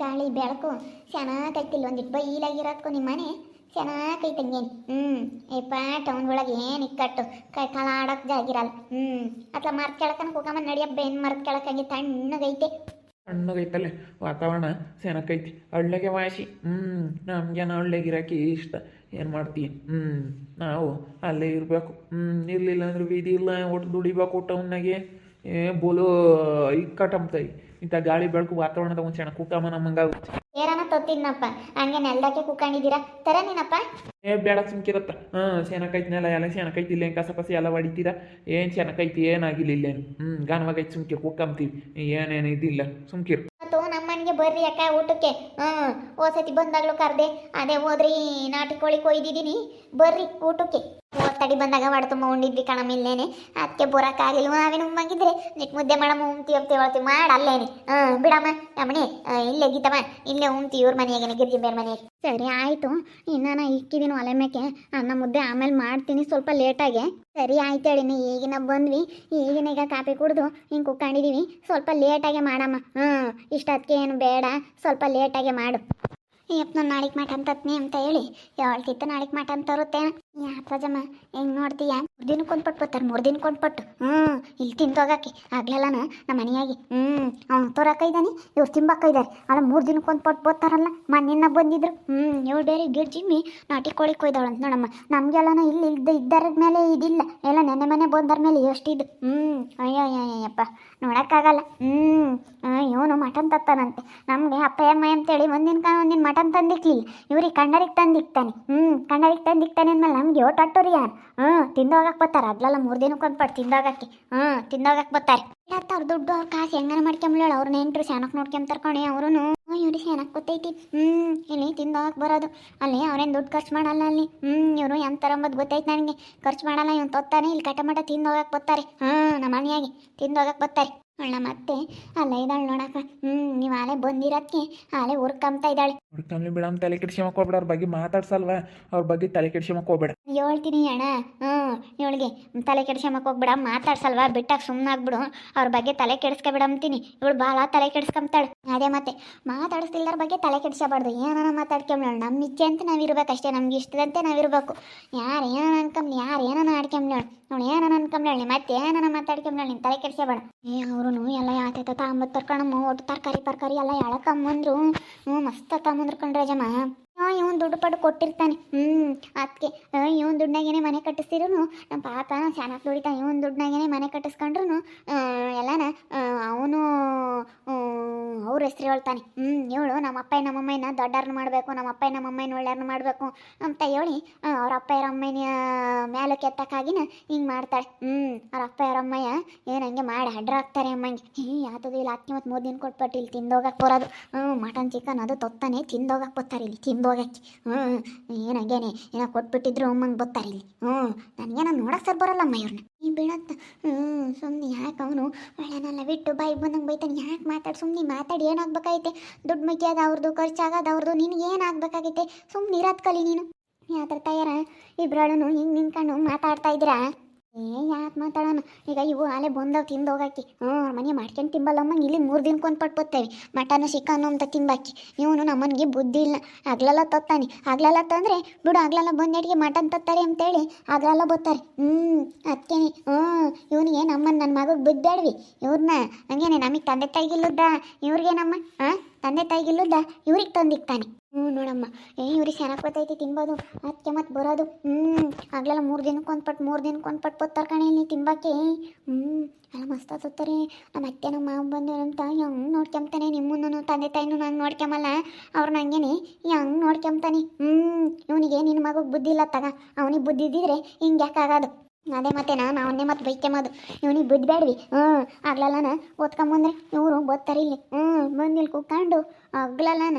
ಗಾಳಿ ಬೆಳಕು ಚೆನ್ನಾಗೈತಿಲ್ಲ ಒಂದಿಟ್ಟು ಬೈಲಾಗಿರೋದ್ಕೊ ನಿಮ್ಮ ಮನೆ ಚೆನ್ನಾಗೈತಂಗೇನು. ಏಪ್ಪ ಟೌನ್ಗೊಳಗೆ ಏನು ಇಕ್ಕಟ್ಟು ಕೈ ಕಾಲ ಆಡೋಕೆ ಜಾಗಿರಲ್ಲ. ಅತ್ಲ ಮರದ ಕೆಳಕನ ಕೂಕಮ್ಮ ನಡಿಯಪ್ಪ ಏನು ಮರದ ಕೆಳಕಂಗೆ ತಣ್ಣಗೈತೆ. ತಣ್ಣಗೈತಲ್ಲೇ ವಾತಾವರಣ ಚೆನ್ನಾಗೈತಿ. ಹಳ್ಳೆಗೆ ವಾಸಿ. ನಮ್ಗೇನು ಹಳ್ಳೆಗಿರೋಕೆ ಇಷ್ಟ. ಏನು ಮಾಡ್ತೀವಿ. ನಾವು ಅಲ್ಲೇ ಇರಬೇಕು. ಇರಲಿಲ್ಲ ಅಂದ್ರೆ ಬೀದಿ ಇಲ್ಲ ಒಟ್ಟು ದುಡಿಬೇಕು ಟೌನ್ನಾಗೆ. ಬೋಲು ಇಕ್ಕಟ್ಟಂತೈ ಇಂಥ ಗಾಳಿ ಬೆಳಕು ವಾತಾವರಣದ ಒಂದು ಚೆನ್ನಾಗಿ ಕೂಕಮ್ಮ ನಮ್ಮಂಗಾಗುತ್ತೆ. ಏರಾನ ತೊತ್ತಿದ್ನಪ್ಪ ಹಂಗೆ ನೆಲ್ದಾಕೆ ಕೂಕೊಂಡಿದ್ದೀರಾ ತರ ನೀನಪ್ಪ. ಬೇಡ ಸುಮ್ಕಿರತ್ತ. ಚೆನ್ನಾಗೈತಿನೆಲ್ಲ ಎಲ್ಲ ಚೆನ್ನಾಗೈತಿ. ಇಲ್ಲೇನು ಕಸ ಪಸಿ ಎಲ್ಲ ಹೊಡಿತೀರಾ? ಏನು ಚೆನ್ನಾಗೈತಿ ಏನಾಗಿಲ್ಲ ಇಲ್ಲೇನು. ಗಾನವಾಗೈತಿ ಸುಮ್ಕಿರು ಕೂಕಂತೀವಿ. ಏನೇನು ಇದಿಲ್ಲ ಸುಮ್ಕಿರು. ಮತ್ತು ನಮ್ಮನೆಗೆ ಬರ್ರಿ ಅಕ್ಕ ಊಟಕ್ಕೆ. ಓಸತಿ ಬಂದಾಗ್ಲೂ ಕರ್ದೆ ಅದೇ ಹೋದ್ರಿ ನಾಟಿ ಕೋಳಿ ಕೊಯ್ದಿದ್ದೀನಿ ಬರ್ರಿ ಊಟಕ್ಕೆ. ತಡಿ ಬಂದಾಗ ಹೊಡೆ ತುಂಬ ಉಂಡಿದ್ವಿ ಕಣಮ್ಮ ಇಲ್ಲೇನೆ. ಅದಕ್ಕೆ ಬರೋಕ್ಕಾಗಿಲ್ವ ನಾವೇನು ಉಮ್ಮಂಗಿದ್ರೆ ನಿಟ್ಟು ಮುದ್ದೆ ಮಾಡಮ್ಮ ಉಮ್ತೀವಿ ಅಂತೀವಿ ಹೇಳ್ತೀವಿ ಮಾಡ ಅಲ್ಲೇನೆ. ಬಿಡಮ್ಮ ನಮ್ಮನೆ ಇಲ್ಲೇ ಗೀತಮ್ಮ ಇಲ್ಲೇ ಉಮ್ತೀವಿ ಇವ್ರ ಮನೆಯಾಗೇನೆ ಗಿರ್ಜಿ ಬೇರೆ ಮನೆಯಾಗೆ. ಸರಿ ಆಯಿತು ಇನ್ನು ಇಕ್ಕಿದ್ದೀನಿ ಒಲೆ ಮೇಕೆ ಅನ್ನ ಮುದ್ದೆ ಆಮೇಲೆ ಮಾಡ್ತೀನಿ ಸ್ವಲ್ಪ ಲೇಟಾಗೆ. ಸರಿ ಆಯ್ತು ಹೇಳಿ ಈಗಿನ ಬಂದ್ವಿ ಈಗಿನ ಈಗ ಕಾಫಿ ಕುಡಿದು ಹಿಂಗೆ ಕುಕ್ಕೊಂಡಿದ್ದೀವಿ ಸ್ವಲ್ಪ ಲೇಟಾಗೆ ಮಾಡಮ್ಮ. ಇಷ್ಟೊತ್ತಿಗೆ ಏನು ಬೇಡ ಸ್ವಲ್ಪ ಲೇಟಾಗೆ ಮಾಡು. ಯಪ್ಪ ನಾನು ನಾಳೆಗೆ ಮಾಟ ಅಂತತ್ನಿ ಅಂತ ಹೇಳಿ ಹೇಳ್ತಿತ್ತು ನಾಳೆಗೆ ಮಾಟ ಅಂತ ತರುತ್ತೆ. ಯಾಕಜಮ್ಮ ಹೆಂಗೆ ನೋಡ್ತೀಯ 3 ದಿನಕ್ಕೆ ಒಂದು ಪಟ್ಟು ಬರ್ತಾರೆ 3 ದಿನಕ್ಕೆ ಒಂದು ಪಟ್ಟು. ಇಲ್ಲಿ ತಿಂದೋಗಕ್ಕೆ ಆಗ್ಲಲ್ಲನ ನಮ್ಮ ಮನೆಯಾಗಿ. ಅವ್ನು ತೋರಕ್ಕಿದ್ದಾನೆ ಇವ್ರು ತಿಂಬಕ್ಕಿದ್ದಾರೆ ಅಲ್ಲ 3 ದಿನಕ್ಕೆ ಒಂದು ಪಟ್ಟು ಬರ್ತಾರಲ್ಲ ಮೊನ್ನೆನ್ನ ಬಂದಿದ್ರು. ಇವಳು ಬೇರೆ ಗಿಡ್ಜಿಮ್ಮಿ ನಾಟಿ ಕೋಳಿ ಕೊಯ್ದವಳಂತ ನೋಡಮ್ಮ. ನಮಗೆಲ್ಲನ ಇಲ್ಲಿ ಇದ್ದರ ಮೇಲೆ ಇದಿಲ್ಲ ಎಲ್ಲ ನೆನ್ನೆ ಮನೆ ಬಂದರ ಮೇಲೆ ಎಷ್ಟಿದ್ದು. ಅಯ್ಯಯ್ಯಪ್ಪ ನೋಡೋಕ್ಕಾಗಲ್ಲ. ಇವನು ಮಟನ್ ತತ್ತಾನಂತೆ ನಮಗೆ ಅಪ್ಪ ಅಮ್ಮ ಅಂತೇಳಿ ಒಂದಿನ ಮಟನ್ ತಂದಿಕ್ಲಿಲ್ಲ ಇವ್ರಿಗೆ ಕಣ್ಣರಿಗೆ ತಂದಿಕ್ತಾನೆ. ಕಣ್ಣರಿಗೆ ತಂದಿಕ್ತಾನೆ ಅಂದಮೇಲೆ ನಮ್ಗೆ ಒಟ್ಟಟ್ಟೋರಿ ಯಾರು ತಿಂದೋಗಕ್ಕೆ ಬರ್ತಾರೆ ಅದ್ಲೆಲ್ಲ 3 ದಿನಕ್ಕೆ ಒಂದು ಪಟ್ಟು ತಿಂದೋಗಕ್ಕೆ. ತಿಂದೋಗಕ್ಕೆ ಬರ್ತಾರೆ. ಅವ್ರ ದುಡ್ಡು ಅವ್ರ ಕಾಸು ಹೆಂಗನ ಮಾಡ್ಕೊಂಬ್ಲೇಳ ಅವ್ರ ನೆಂಟರು ಶಾನಕ್ಕೆ ನೋಡ್ಕೊಂತಾರೆ ಕಣೆ ಅವರು. ಇವ್ರಿಗೆ ಶಾನಕ್ಕೆ ಗೊತ್ತೈತಿ. ಇಲ್ಲಿ ತಿಂದೋಗಕ್ಕೆ ಬರೋದು ಅಲ್ಲಿ ಅವ್ರೇನು ದುಡ್ಡು ಖರ್ಚು ಮಾಡಲ್ಲ ಅಲ್ಲಿ. ಇವರು ಎಂಥರಂಬದು ಗೊತ್ತೈತೆ ನನಗೆ ಖರ್ಚು ಮಾಡಲ್ಲ ಇವ್ನು ತೊತ್ತಾನೆ ಇಲ್ಲಿ ಕಟಮಟ ತಿಂದೋಗಕ್ಕೆ ಬರ್ತಾರೆ. ನಮ್ಮ ಮನೆಯಾಗೆ ತಿಂದೋಗಕ್ಕೆ ಬರ್ತಾರೆ. ಅಣ್ಣ ಮತ್ತೆ ಅಲ್ಲ ಇದ್ದಾಳೆ ನೋಡಕ್ಕ. ನೀವು ಆಲೆ ಬಂದಿರೋದಕ್ಕೆ ಆಲೆ ಹುರ್ಕಂತ ಇದ್ದಾಳೆ. ಹುಡ್ಕಂಬ್ಲಿ ಬಿಡಮ್ಮ ತಲೆ ಕೆಡ್ಸ್ಕೊಂಬಕ್ಕೆ ಹೋಗ್ಬೇಡ. ಅವ್ರ ಬಗ್ಗೆ ಮಾತಾಡ್ಸಲ್ವ ಅವ್ರ ಬಗ್ಗೆ ತಲೆ ಕೆಡ್ಸ್ಕೊಂಬಕ್ಕೆ ಹೋಗ್ಬೇಡ. ಹೇಳ್ತೀನಿ ಅಣ್ಣ. ಇವಳಿಗೆ ತಲೆ ಕೆಡ್ಸ್ಕೊಂಬಕ್ಕೆ ಹೋಗ್ಬೇಡ ಮಾತಾಡ್ಸಲ್ವ ಬಿಟ್ಟಾಗ ಸುಮ್ಮನಾಗ್ಬಿಡು. ಅವ್ರ ಬಗ್ಗೆ ತಲೆ ಕೆಡಿಸ್ಕೊಬಿಡಂತೀನಿ. ಇವಳು ಭಾಳ ತಲೆ ಕೆಡಿಸ್ಕೊಂತಾಳೆ. ಅದೇ ಮತ್ತೆ ಮಾತಾಡಿಸ್ತಿಲ್ಲರ ಬಗ್ಗೆ ತಲೆ ಕೆಡಿಸಬಾರ್ದು. ಏನಾನ ಮಾತಾಡ್ಕೊಂಬ್ಳ ನಮ್ಮ ಇಚ್ಛೆ ಅಂತ ನಾವಿರ್ಬೇಕಷ್ಟೇ. ನಮ್ಗೆ ಇಷ್ಟದಂತೆ ನಾವಿರ್ಬೇಕು. ಯಾರು ಏನಾನ ಅನ್ಕೊಂಬ್ಲಿ ಯಾರು ಏನಾನ ಆಡ್ಕೊಂಬ್ಳ ಅವಳು ಏನಾನ ಅನ್ಕೊಂಬ್ಳಿ ಮತ್ತೆ ಏನಾನ ಮಾತಾಡ್ಕೊಂಬ್ಳ ನೀನು ತಲೆ ಕೆಡಿಸಬೇಡ. ಅವರು ಎಲ್ಲ ಯಾತೈತ ತಾಂಬತ್ತು ತರ್ಕಣಮ್ಮ ಒಟ್ಟು ತರಕಾರಿ ಎಲ್ಲ ಎಳಕಂಬಂದ್ರು. ಮಸ್ತ್ ತಗೊಂಬಂದ್ರು ಕಣ್ರಜಮ್ಮ. ಇವನು ದುಡ್ಡು ಪಡ್ಡು ಕೊಟ್ಟಿರ್ತಾನೆ. ಅದಕ್ಕೆ ಇವನು ದುಡ್ಡಾಗೇನೆ ಮನೆ ಕಟ್ಟಿಸ್ತಿರು ನಮ್ಮ ಪಾಪ ಚೆನ್ನಾಗಿ ದುಡಿತಾನೆ. ಇವನು ದುಡ್ಡಾಗೇನೆ ಮನೆ ಕಟ್ಟಿಸ್ಕೊಂಡ್ರು ಎಲ್ಲನ ಅವನು ಅವ್ರ ಹೆಸ್ರು ಹೇಳ್ತಾನೆ. ಇವಳು ನಮ್ಮ ಅಪ್ಪ ನಮ್ಮಮ್ಮನ ದೊಡ್ಡವ್ರನ್ನ ಮಾಡಬೇಕು ನಮ್ಮ ಅಪ್ಪ ನಮ್ಮಮ್ಮನ ಒಳ್ಳೆಯವ್ರನ್ನ ಮಾಡಬೇಕು ಅಂತ ಹೇಳಿ ಅವ್ರ ಅಪ್ಪ ಅಮ್ಮನ ಮೇಲಕ್ಕೆ ಎತ್ತಕ್ಕಾಗಿನ ಹಿಂಗೆ ಮಾಡ್ತಾಳೆ. ಅವ್ರ ಅಪ್ಪ ಅಮ್ಮಯ್ಯ ಏನು ಹಂಗೆ ಮಾಡಿ ಅಡ್ರ ಹಾಕ್ತಾರೆ ಅಮ್ಮಂಗೆ. ಯಾತದು ಇಲ್ಲ ಅದಕ್ಕೆ ಮತ್ತು 3 ದಿನ ಕೊಟ್ಬಿಟ್ಟು ಇಲ್ಲಿ ತಿಂದೋಗಕ್ಕೆ ಬರೋದು. ಮಟನ್ ಚಿಕನ್ ಅದು ತೊತ್ತಾನೆ ತಿಂದೋಗಕ್ಕೆ ಬರ್ತಾರೆ ಇಲ್ಲಿ ತಿಂದೋಗಕ್ಕೆ. ಏನು ಹಂಗೇನೆ ಏನೋ ಕೊಟ್ಬಿಟ್ಟಿದ್ರು ಅಮ್ಮಂಗೆ ಬರ್ತಾರೆ ಇಲ್ಲಿ. ನನಗೇನೋ ನೋಡಕ್ಕೆ ಸರ್ ಬರೋಲ್ಲಮ್ಮ ಇವ್ರನ್ನ. ಈ ಬೀಳತ್ತ ಸುಮ್ಮನೆ ಯಾಕೆ ಅವನು ಒಳ್ಳೆನೆಲ್ಲ ಬಿಟ್ಟು ಬಾಯಿಗೆ ಬಂದಂಗೆ ಬೈತಾನೆ. ಯಾಕೆ ಮಾತಾಡಿ ಸುಮ್ಮನೆ ಮಾತಾಡಿ ಏನಾಗಬೇಕಾಗೈತೆ. ದುಡ್ಡು ಮುಖ್ಯದ ಅವ್ರದ್ದು ಖರ್ಚಾಗೋದು ಅವ್ರದ್ದು ನಿನಗೆ ಏನಾಗಬೇಕಾಗೈತೆ. ಸುಮ್ಮನೆ ಇರೋದು ಕಲಿ ನೀನು. ಯಾತ್ರ ತಯಾರ ಇಬ್ಬರಳು ಹಿಂಗೆ ನಿಂತ್ಕೊಂಡು ಮಾತಾಡ್ತಾ ಇದ್ದೀರಾ. ಯಾಕೆ ಮಾತಾಡೋಣ ಈಗ ಇವು ಆಲೆ ಬಂದವು ತಿಂದೋಗಾಕಿ. ಮನೆ ಮಾಡ್ಕೊಂಡು ತಿಂಬಲ್ಲಮ್ಮಂಗೆ ಇಲ್ಲಿ 3 ದಿನಕ್ಕೆ ಒಂದು ಪಟ್ಟು ಬರ್ತೇವೆ ಮಟನು ಚಿಕನ್ನು ಅಂತ ತಿಂಬಾಕಿ. ಇವನು ನಮ್ಮನಿಗೆ ಬುದ್ಧಿ ಇಲ್ಲ. ಆಗ್ಲೆಲ್ಲ ತತ್ತಾನೆ ಆಗ್ಲೆಲ್ಲ ತಂದರೆ ಬಿಡು ಆಗ್ಲೆಲ್ಲ ಬಂದಡಿಗೆ ಮಟನ್ ತತ್ತಾರೆ ಅಂತೇಳಿ ಆಗ್ಲೆಲ್ಲ ಬರ್ತಾರೆ. ಅದಕ್ಕೇನೆ ಇವನಿಗೆ ನಮ್ಮನ್ನು ನನ್ನ ಮಗಗೆ ಬುದ್ಧಾಡ್ವಿ ಇವ್ರನ್ನ ಹಂಗೇನೆ ನಮಗೆ ತಂದೆ ತಾಯಿಗಿಲ್ಲುದ್ದ ಇವ್ರಿಗೆ ನಮ್ಮ ತಂದೆ ತಾಯಿಗಿಲ್ಲುದ್ದ ಇವ್ರಿಗೆ ತಂದಿಕ್ತಾನೆ. ನೋಡಮ್ಮ ಇವ್ರಿಗೆ ಚೆನ್ನಾಗಿ ಗೊತ್ತೈತಿ ತಿನ್ಬೋದು ಅದಕ್ಕೆ ಮತ್ತೆ ಬರೋದು. ಆಗ್ಲೆಲ್ಲ 3 ದಿನಕ್ಕೆ ಒಂದು ಪಟ್ಟು ಬರ್ತಾರೆ ಕಣೆ ಇಲ್ಲಿ ತಿಂಬಾಕಿ. ಎಲ್ಲ ಮಸ್ತ್ ಆತತ್ತಾರೆ. ನಮ್ಮ ಅತ್ತೆ ನಮ್ಮ ಮಾವು ಬಂದು ನಮ್ಮ ತಾಯಿ ಹಂಗೆ ನೋಡ್ಕೊಂತಾನೆ. ನಿಮ್ಮನ್ನು ತಂದೆ ತಾಯಿನೂ ನಂಗೆ ನೋಡ್ಕೊಂಬಲ್ಲ ಅವ್ರು ನಂಗೇನೆ ಹಂಗೆ ನೋಡ್ಕೊಂತಾನೆ. ಇವನಿಗೆ ನಿನ್ನ ಮಗುಗೆ ಬುದ್ಧಿ ಇಲ್ಲ ತಗ. ಅವನಿಗೆ ಬುದ್ಧಿ ಇದ್ದಿದ್ರೆ ಹಿಂಗೆ ಯಾಕಾಗೋದು. ಅದೇ ಮತ್ತೆ ನಾನು ಅವನ್ನೇ ಮತ್ತೆ ಬೈಕೆಂಬೋದು ಇವನಿಗೆ ಬುದ್ಧಿ ಬೇಡ್ವಿ. ಆಗ್ಲಲ್ಲನ ಓದ್ಕೊಂಬಂದ್ರೆ ಇವರು ಬರ್ತಾರೆ ಇಲ್ಲಿ. ಬಂದಿಲ್ಲಿ ಕೂತ್ಕೊಂಡು ಆಗ್ಲಲ್ಲನ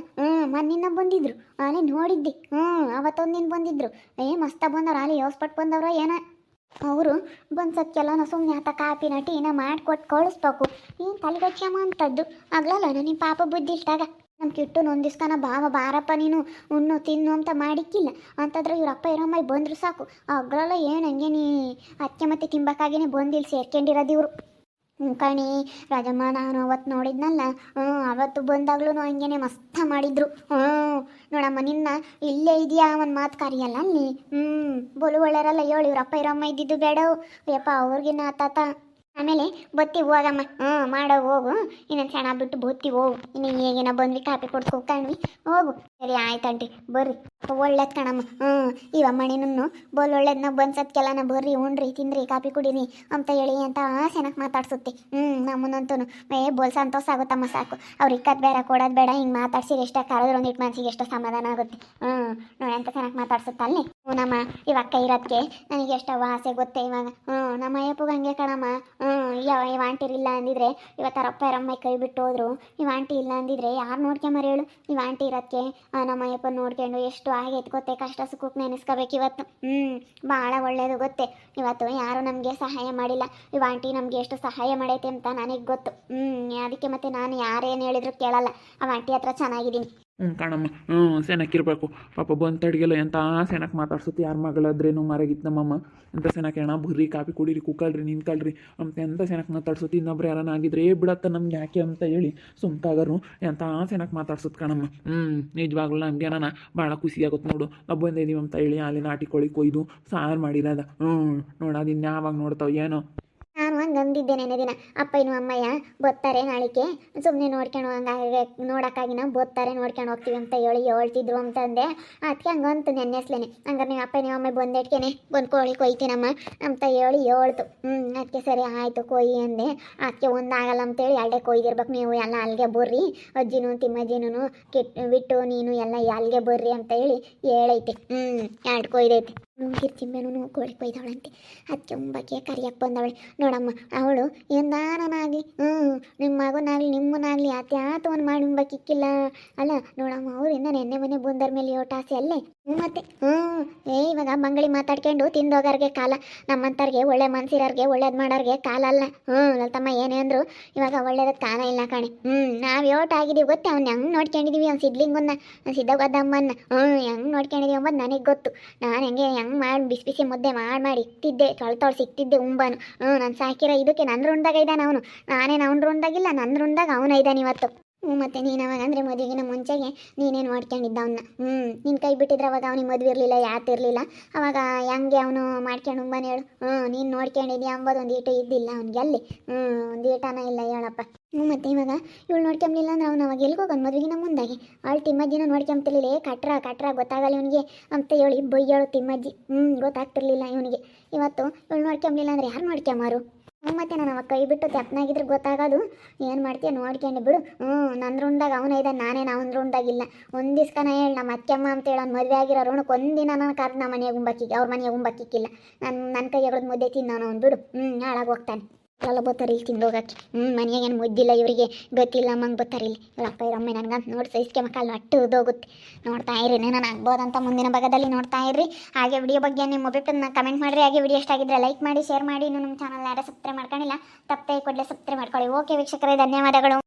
ಮೊನ್ನಿನ ಬಂದಿದ್ರು ಆಲೆ ನೋಡಿದ್ದೆ. ಅವತ್ತೊಂದಿನ ಬಂದಿದ್ರು. ಮಸ್ತ ಬಂದವ್ರು ಆಲೆ ಯೋಸ್ಪಟ್ಟು ಬಂದವ್ರು ಏನೋ ಅವರು ಬಂದ್ಸಕ್ಕೆಲ್ಲ ಸುಮ್ಮನೆ ಆತ ಕಾಪಿನ ಟೀನ ಮಾಡಿಕೊಟ್ಟು ಕಳಿಸ್ಬೇಕು. ಏನು ತಲೆಗಚ್ಚಮ್ಮ ಅಂತದ್ದು ಆಗ್ಲಲ್ಲ ನಿಮ್ಮ ಪಾಪ ಬುದ್ಧಿ ಇಷ್ಟಾಗ. ನಮ್ಮ ಕಿಟ್ಟು ನೊಂದಿಸ್ತಾನ ಬಾರಪ್ಪ ನೀನು ಉಣ್ಣು ತಿನ್ನು ಅಂತ ಮಾಡಿಕ್ಕಿಲ್ಲ ಅಂತಂದ್ರೆ ಇವ್ರಪ್ಪ ಇರಮ್ಮ ಬಂದರು ಸಾಕು. ಆಗ್ಲಲ್ಲ ಏನು ಹಂಗೆ ನೀ ಅಕ್ಕೆ ಮತ್ತೆ ತಿಂಬಕ್ಕಾಗೇನೆ ಬಂದಿಲ್ಲಿ ಸೇರ್ಕೊಂಡಿರೋದು ಇವರು. ಕಣಿ ರಾಜಮ್ಮ, ನಾನು ಅವತ್ತು ನೋಡಿದ್ನಲ್ಲ, ಅವತ್ತು ಬಂದಾಗ್ಲೂ ಹಂಗೇನೆ ಮಸ್ತ ಮಾಡಿದ್ರು. ನೋಡಮ್ಮ, ನಿನ್ನ ಇಲ್ಲೇ ಇದೆಯಾ ಒಂದು ಮಾತು ಕರಿಯಲ್ಲ ಅಲ್ಲಿ. ಬೋಲು ಒಳ್ಳೆಯರಲ್ಲ, ಹೇಳಿ ಇವ್ರಪ್ಪ ಇರಮ್ಮ ಇದ್ದಿದ್ದು ಬೇಡ ಯಪ್ಪ, ಅವ್ರಿಗಿನ್ನ ಆತಾತ. ಆಮೇಲೆ ಬತ್ತಿ ಹೋಗಮ್ಮ, ಮಾಡೋ ಹೋಗು, ಇನ್ನೊಂದು ಕ್ಷಣ ಬಿಟ್ಟು ಬತ್ತಿ ಹೋಗು. ಇನ್ನು ಹೇಗೇನ ಬಂದ್ವಿ, ಕಾಪಿ ಕೊಡ್ಸ್ಕೊ ಕಣ್ವಿ, ಹೋಗು. ಸರಿ ಆಯ್ತಂಟಿ, ಬರ್ರಿ. ಒಳ್ಳೇದು ಕಣಮ್ಮ. ಇವಮ್ಮಣಿನೂ ಬೋಲ್ ಒಳ್ಳೇದನ್ನ ಬಂದ್ಸತ್ಕೆಲ್ಲನ ಬರ್ರಿ, ಉಣ್ರಿ, ತಿನ್ರಿ, ಕಾಪಿ ಕುಡೀರಿ ಅಂತ ಹೇಳಿ ಅಂತ ಸೆನಕ್ ಮಾತಾಡ್ಸುತ್ತೆ. ನಮ್ಮನ್ನಂತೂ ಬೋಲ್ ಸಂತೋಷ ಆಗುತ್ತಮ್ಮ, ಸಾಕು. ಅವ್ರು ಇಕ್ಕದ್ ಬೇಡ, ಕೊಡೋದು ಬೇಡ, ಹಿಂಗೆ ಮಾತಾಡ್ಸಿ ಎಷ್ಟ ಕರೆದ್ರೆ ಒಂದಿಟ್ಟು ಮನ್ಸಿಗೆ ಎಷ್ಟು ಸಮಾಧಾನ ಆಗುತ್ತೆ. ನೋಡಿ ಅಂತ ಸೆನಕ್ ಮಾತಾಡ್ಸುತ್ತ ಅಲ್ಲಿ. ನಮ್ಮ ಇವಕ್ಕ ಇರೋದಕ್ಕೆ ನನಗೆ ಎಷ್ಟವ ಆಸೆ ಗೊತ್ತೇ ಇವಾಗ. ನಮ್ಮ ಅಯ್ಯಪ್ಪಗೆ ಹಂಗೆ ಕಣಮ್ಮ. ಇವ ಆಂಟಿರಿಲ್ಲ ಅಂದಿದ್ರೆ ಇವತ್ತಾರಪ್ಪ ಯಾರಮ್ಮ ಕೈ ಬಿಟ್ಟು ಹೋದ್ರು. ಇವ ಆಂಟಿ ಇಲ್ಲ ಅಂದಿದ್ರೆ ಯಾರು ನೋಡ್ಕೊಂಬರ ಹೇಳು. ಇವ ಆಂಟಿ ಇರೋದಕ್ಕೆ ನಮ್ಮ ಅಯ್ಯಪ್ಪ ನೋಡ್ಕೊಂಡು ಎಷ್ಟು ಆಗೈತೆ ಗೊತ್ತೇ, ಕಷ್ಟ ಸುಖಕ್ಕೆ ನೆನೆಸ್ಕೋಬೇಕು ಇವತ್ತು. ಭಾಳ ಒಳ್ಳೇದು ಗೊತ್ತೇ. ಇವತ್ತು ಯಾರು ನಮಗೆ ಸಹಾಯ ಮಾಡಿಲ್ಲ, ಇವ ಆಂಟಿ ನಮಗೆ ಎಷ್ಟು ಸಹಾಯ ಮಾಡೈತೆ ಅಂತ ನನಗೆ ಗೊತ್ತು. ಅದಕ್ಕೆ ಮತ್ತೆ ನಾನು ಯಾರೇನು ಹೇಳಿದ್ರು ಕೇಳಲ್ಲ, ಅವ ಆಂಟಿ ಹತ್ರ ಚೆನ್ನಾಗಿದ್ದೀನಿ. ಕಣಮ್ಮ, ಸೆನಕ್ಕಿರ್ಬೇಕು ಪಾಪ ಬಂತಡ್ಗೆಲ್ಲ ಎಂಥ ಸೆನಕ್ ಮಾತಾಡ್ಸುತ್ತೆ. ಯಾರ ಮಗಳಾದ್ರೇನು ಮರಗಿತ್ತು ನಮ್ಮಮ್ಮ, ಎಂಥ ಸೆನಕ್ ಅಣ್ಣ ಬರ್ರಿ, ಕಾಪಿ ಕುಡೀರಿ, ಕುಕ್ಕಳ್ರಿ, ನಿಂತ್ಕೊಳ್ರಿ ಅಂತ ಎಂಥ ಸೆನಕ್ ಮಾತಾಡ್ಸುತ್ತೆ. ಇನ್ನೊಬ್ರು ಯಾರನ್ನ ಆಗಿದ್ರೆ ಬಿಡತ್ತ ನಮ್ಗೆ ಯಾಕೆ ಅಂತ ಹೇಳಿ ಸುಮ್ಕಾಗರು ಎಂಥ ಸೆನಕ್ ಮಾತಾಡ್ಸುತ್ತೆ ಕಣಮ್ಮ. ನಿಜವಾಗ್ಲೂ ನಮಗೆ ನಾನು ಭಾಳ ಖುಷಿ ಆಗುತ್ತೆ ನೋಡು. ನಾವು ಬಂದಿದ್ದೀವಿ ಅಂತ ಹೇಳಿ ಅಲ್ಲಿ ನಾಟಿ ಕೋಳಿ ಕೊಯ್ದು ಸಾರು ಮಾಡಿರೋದ. ನೋಡೋದು ಇನ್ಯಾವಾಗ ನೋಡ್ತಾವೆ ಏನೋ. ನಾನು ಹಂಗೆ ಅಂದಿದ್ದೆ ನೆನೆ ದಿನ, ಅಪ್ಪಯ್ಯನು ಅಮ್ಮಯ್ಯ ಬರ್ತಾರೆ ನಾಳಿಕೆ, ಸುಮ್ಮನೆ ನೋಡ್ಕೊಂಡು ಹಂಗೆ ನೋಡೋಕ್ಕಾಗಿ ನಾವು ಬರ್ತಾರೆ ನೋಡ್ಕೊಂಡು ಹೋಗ್ತೀವಿ ಅಂತ ಹೇಳಿ ಹೇಳ್ತಿದ್ರು ಅಂತಂದೆ. ಅದಕ್ಕೆ ಹಂಗೆ ಅಂತು ನೆನ್ನೆಸ್ಲೇನೆ. ಹಂಗಾರೆ ನೀವು ಅಪ್ಪ ನೀವು ಅಮ್ಮ ಬಂದಿಟ್ಕೇನೆ ಬಂದು ಕೋಳಿ ಕೊಯ್ತೀನಮ್ಮ ಅಂತ ಹೇಳಿ ಹೇಳ್ತು. ಅದಕ್ಕೆ ಸರಿ ಆಯಿತು ಕೊಯ್ಯಿ ಅಂದೆ. ಅದಕ್ಕೆ ಒಂದಾಗಲ್ಲ ಅಂತೇಳಿ ಎರಡೇ ಕೊಯ್ದಿರ್ಬೇಕು, ನೀವು ಎಲ್ಲ ಅಲ್ಲಿಗೆ ಬರ್ರಿ, ಅಜ್ಜಿನೂ ತಿಮ್ಮಜ್ಜಿನೂ ಬಿಟ್ಟು ನೀನು ಎಲ್ಲ ಅಲ್ಲಿಗೆ ಬರ್ರಿ ಅಂತ ಹೇಳಿ ಹೇಳೈತೆ. ಎರಡು ಕೊಯ್ದೈತೆ. ಗಿರ್ಚಿಂಬೆನೂ ಕೋಳಿ ಕೊಯ್ದವಳಂತೆ. ಅದಕ್ಕೆ ಉಂಬಕ್ಕೆ ಕರಿಯಕ್ಕೆ ಬಂದವಳೆ. ನೋಡಮ್ಮ, ಅವಳು ಎಂದಾನಾಗಲಿ ನಿಮ್ಮ ಮಗನಾಗಲಿ ನಿಮ್ಮನಾಗಲಿ ಆತ್ಯಾತವನ್ನು ಮಾಡಿ ಉಂಬಕ್ಕಿಕ್ಕಿಲ್ಲ ಅಲ್ಲ. ನೋಡಮ್ಮ, ಅವರಿಂದ ನೆನ್ನೆ ಮನೆ ಬಂದರ ಮೇಲೆ ಯೋಟಾಸೆ ಅಲ್ಲೇ. ಮತ್ತೆ ಇವಾಗ ಮಂಗಳಿ ಮಾತಾಡ್ಕೊಂಡು ತಿಂದೋಗಾರ್ಗೆ ಕಾಲ, ನಮ್ಮಂತರ್ಗೆ ಒಳ್ಳೆ ಮನ್ಸಿರೋರ್ಗೆ ಒಳ್ಳೇದು ಮಾಡೋರ್ಗೆ ಕಾಲ ಅಲ್ಲ. ಲಲಿತಮ್ಮ ಏನೇ ಅಂದ್ರು ಇವಾಗ ಒಳ್ಳೇದಕ್ಕೆ ಕಾಲ ಇಲ್ಲ ಕಣೆ. ನಾವು ಯೋಟ್ ಆಗಿದ್ದೀವಿ ಗೊತ್ತೆ, ಅವ್ನು ಹೆಂಗೆ ನೋಡ್ಕೊಂಡಿದೀವಿ, ಅವ್ನು ಸಿದ್ಲಿಂಗನ್ನ ಸಿದ್ಧಗದ್ದಮ್ಮನ್ನ ಹೆಂಗೆ ನೋಡ್ಕೊಂಡಿದೀವಿ ಅಂಬೋದು ನನಗೆ ಗೊತ್ತು. ನಾನು ಹೆಂಗೆ ಮಾಡಿ ಬಿಸಿ ಬಿಸಿ ಮುದ್ದೆ ಮಾಡಿ ಇಕ್ತಿದ್ದೆ, ತೊಳ್ತೊಳು ಸಿಕ್ತಿದ್ದೆ ಉಂಬನು. ನಾನು ಸಾಕಿರೋ ಇದಕ್ಕೆ ನನ್ನ ರುಂಡಾಗ ಇದ್ದಾನೆ ಅವನು, ನಾನೇನು ಅವ್ನ ರುಂಡಾಗಿಲ್ಲ, ನನ್ನ ರುಂಡಾಗ ಅವನ ಇದ್ದಾನೆ ಇವತ್ತು. ಮತ್ತು ನೀನು ಅವಾಗ ಅಂದರೆ ಮದುವೆಗಿನ ಮುಂಚೆಗೆ ನೀನೇನು ಮಾಡ್ಕೊಂಡಿದ್ದ ಅವನ್ನ. ನಿನ್ನ ಕೈ ಬಿಟ್ಟಿದ್ರೆ ಅವಾಗ ಅವನಿಗೆ ಮದುವೆ ಇರಲಿಲ್ಲ, ಯಾತಿರಲಿಲ್ಲ. ಅವಾಗ ಹೆಂಗೆ ಅವನು ಮಾಡ್ಕೊಂಡು ಉಂಬನ ಹೇಳು. ನೀನು ನೋಡ್ಕೊಂಡಿದ್ಯಾ ಅಂಬೋದು ಒಂದು ಈಟು ಇದ್ದಿಲ್ಲ ಅವ್ನಿಗೆ ಅಲ್ಲಿ. ಒಂದು ಈಟನ ಇಲ್ಲ ಹೇಳಪ್ಪ. ಮತ್ತು ಇವಾಗ ಇವಳು ನೋಡ್ಕೊಂಬಿಲ್ಲ ಅಂದ್ರೆ ಅವ್ನು ಅವಾಗ ಎಲ್ಗೋಗೋನು ಮದುವೆಗಿನ ಮುಂದಾಗೆ. ಅವಳು ತಿಮ್ಮಜ್ಜಿನೂ ನೋಡ್ಕೊಂತಿರ್ಲಿಲ್ಲ. ಕಟ್ರ ಗೊತ್ತಾಗಲ್ಲ ಇವನಿಗೆ ಅಂತ ಹೇಳಿ ಬೈಯಳು ತಿಮ್ಮಜ್ಜಿ. ಗೊತ್ತಾಗ್ತಿರ್ಲಿಲ್ಲ ಇವನಿಗೆ. ಇವತ್ತು ಇವಳು ನೋಡ್ಕೊಂಬಿಲ್ಲ ಅಂದರೆ ಯಾರು ನೋಡ್ಕೊಂಬಾರು. ಮತ್ತು ನಾನು ಅವಾಗ ಕೈ ಬಿಟ್ಟು ತೆಪ್ಪನಾಗಿದ್ರೆ ಗೊತ್ತಾಗೋದು. ಏನು ಮಾಡ್ತೀಯ ನೋಡ್ಕೊಂಡು ಬಿಡು. ನನ್ನ ರುಂಡಾಗ ಅವನ ಇದ್ದಾನೆ, ನಾನೇನು ಅವನ ರುಂಡಾಗಿಲ್ಲ. ಒಂದು ದಿವ್ಸನ ಹೇಳಿ ನಮ್ಮ ಅತ್ತೆಮ್ಮ ಅಂತೇಳಿ ಅವ್ನು ಮದುವೆ ಆಗಿರೋ ರುಣಕ್ಕೆ ಒಂದಿನ ನಾನು ಕರೆದು ನಮ್ಮ ಮನೆಗೆ ಉಂಬಕ್ಕಿಗೆ, ಅವ್ರ ಮನೆಗೆ ಉಂಬಕ್ಕಿಕ್ಕಿಲ್ಲ. ನನ್ನ ಕೈ ಎಗಳ್ದು ಮುದ್ದೆ ತಿನ್ನೋನು ಅವ್ನು ಬಿಡು. ಹಾಳಾಗಿ ಹೋಗ್ತಾನೆ. ಎಲ್ಲ ಬರ್ತಾರೆ ಇಲ್ಲಿ ತಿಂದೋಗಕ್ಕೆ. ಮನೆಗೇನು ಮುದ್ದಿಲ್ಲ ಇವರಿಗೆ, ಗೊತ್ತಿಲ್ಲ ಅಮ್ಮಂಗೆ ಬರ್ತಾರೆ ಇಲ್ಲಿ. ಇವಳಪ್ಪ ಇರೊಮ್ಮೆ ನನಗಂತ ನೋಡಿ ಸೈಸ್ಕೆ ಮಕ್ಕಳು ಅಟ್ಟು ಉದೋಗುತ್ತೆ. ನೋಡ್ತಾ ಇರಿ, ನಾನು ಆಗ್ಬೋದಂತ ಮುಂದಿನ ಭಾಗದಲ್ಲಿ ನೋಡ್ತಾ ಇರ್ರಿ. ಹಾಗೆ ವಿಡಿಯೋ ಬಗ್ಗೆ ನಿಮ್ಮ ಒಬ್ಬಟ್ಟು ಕಮೆಂಟ್ ಮಾಡಿರಿ. ಹಾಗೆ ವಿಡಿಯೋ ಎಷ್ಟಾಗಿದ್ದರೆ ಲೈಕ್ ಮಾಡಿ, ಶೇರ್ ಮಾಡಿ. ಇನ್ನು ನಮ್ಮ ಚಾನಲ್ ಯಾರು ಸಬ್ಸ್ಕ್ರೈಬ್ ಮಾಡ್ಕೊಂಡಿಲ್ಲ ತಪ್ಪೇ ಕೂಡಲೇ ಸಬ್ಸ್ಕ್ರೈಬ್ ಮಾಡ್ಕೊಳ್ಳಿ. ಓಕೆ ವೀಕ್ಷಕರೇ, ಧನ್ಯವಾದಗಳು.